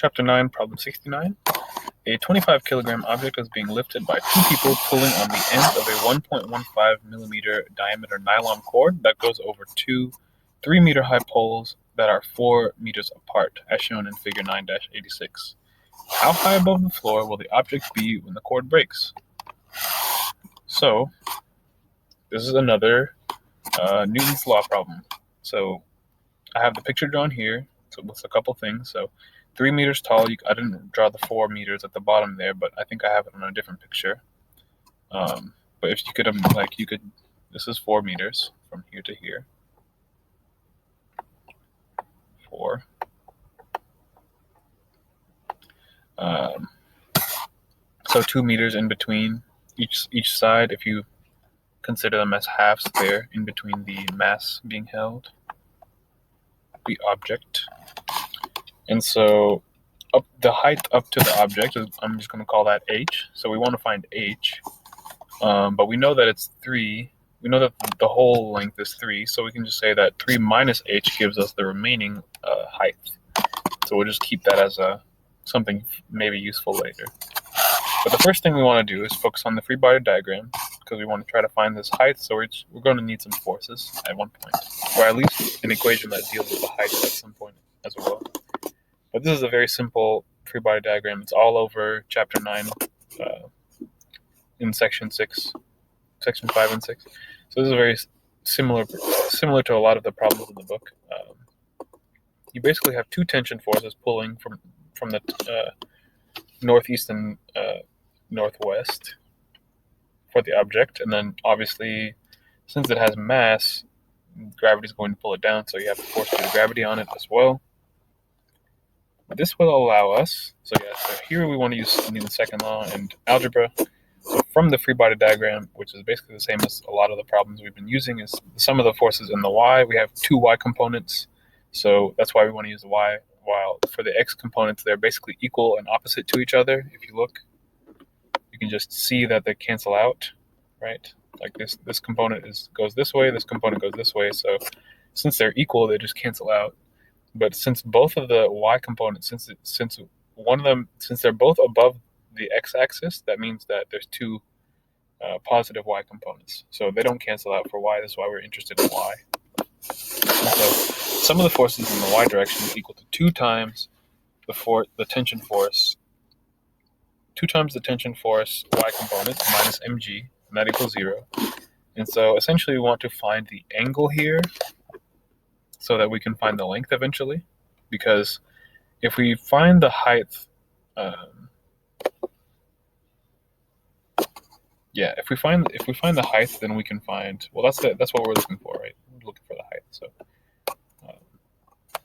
Chapter 9, Problem 69. A 25 kilogram object is being lifted by two people pulling on the end of a 1.15 millimeter diameter nylon cord that goes over two 3-meter high poles that are 4 meters apart, as shown in figure 9-86. How high above the floor will the object be when the cord breaks? So, this is another Newton's law problem. So, I have the picture drawn here with a couple things. So, 3 meters tall. I didn't draw the 4 meters at the bottom there, but I think I have it on a different picture. But if you could, this is 4 meters from here to here. 4. So 2 meters in between each side, if you consider them as halves there in between the mass being held, the object. And so the height up to the object, I'm just going to call that h. So we want to find h, but we know that it's 3. We know that the whole length is 3, so we can just say that 3 minus h gives us the remaining height. So we'll just keep that as something maybe useful later. But the first thing we want to do is focus on the free body diagram, because we want to try to find this height, so we're going to need some forces at one point, or at least an equation that deals with the height at some point as well. But this is a very simple free body diagram. It's all over chapter 9 in section 5 and 6. So this is very similar to a lot of the problems in the book. You basically have two tension forces pulling from the northeast and northwest for the object, and then obviously, since it has mass, gravity is going to pull it down, so you have to force the gravity on it as well. This will allow us, so here we want to use Newton's second law and algebra. So from the free body diagram, which is basically the same as a lot of the problems we've been using, is the sum of the forces in the y. We have two y components, so that's why we want to use the y, while for the x components, they're basically equal and opposite to each other. If you look, you can just see that they cancel out, right? Like this component goes this way, this component goes this way, so since they're equal, they just cancel out. But since both of the y components, since they're both above the x-axis, that means that there's two positive y components. So they don't cancel out for y. That's why we're interested in y. And so sum of the forces in the y direction is equal to 2 times the tension force, 2 times the tension force y component minus mg, and that equals 0. And so essentially we want to find the angle here so that we can find the length eventually, because if we find the height, if we find the height, then we can find, well, that's what we're looking for, right? We're looking for the height. So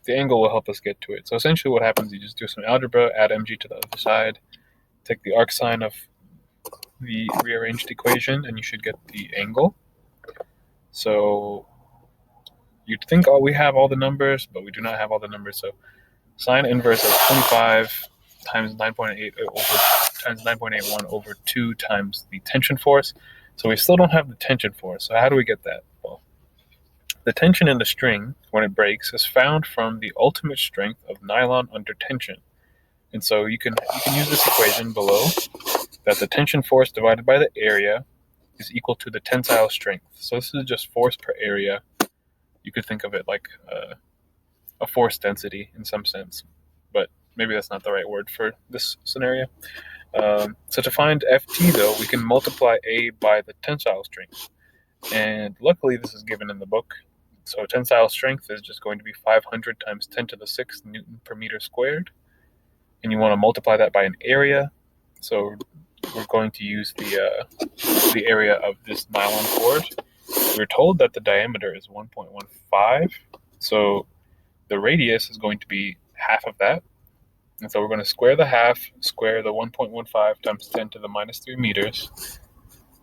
the angle will help us get to it. So essentially what happens, you just do some algebra, add mg to the other side, take the arc sine of the rearranged equation, and you should get the angle. So you'd think we have all the numbers, but we do not have all the numbers. So sine inverse of 25 times 9.8 times 9.81 over 2 times the tension force. So we still don't have the tension force. So how do we get that? Well, the tension in the string, when it breaks, is found from the ultimate strength of nylon under tension. And so you can use this equation below, that the tension force divided by the area is equal to the tensile strength. So this is just force per area. You could think of it like a force density in some sense, but maybe that's not the right word for this scenario. So to find Ft, though, we can multiply A by the tensile strength. And luckily, this is given in the book. So tensile strength is just going to be 500 times 10 to the 6th Newton per meter squared. And you want to multiply that by an area. So we're going to use the area of this nylon cord. We're told that the diameter is 1.15. So the radius is going to be half of that. And so we're going to square the half, square the 1.15 times 10 to the minus 3 meters,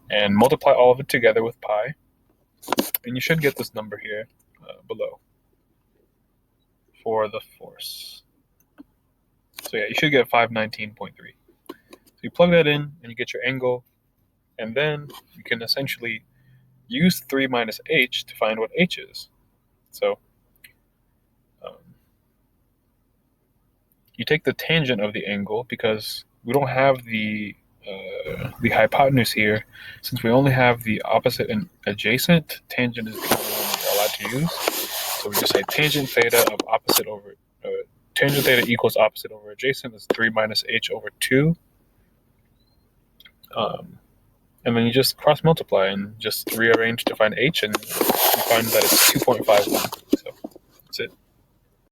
and multiply all of it together with pi. And you should get this number here below for the force. So you should get 519.3. So you plug that in, and you get your angle, and then you can essentially use 3 minus h to find what h is. So you take the tangent of the angle, because we don't have the hypotenuse here. Since we only have the opposite and adjacent, tangent is the only one we're allowed to use. So we just say tangent theta of opposite over tangent theta equals opposite over adjacent is 3 minus h over 2. And then you just cross multiply and just rearrange to find h, and you find that it's 2.51.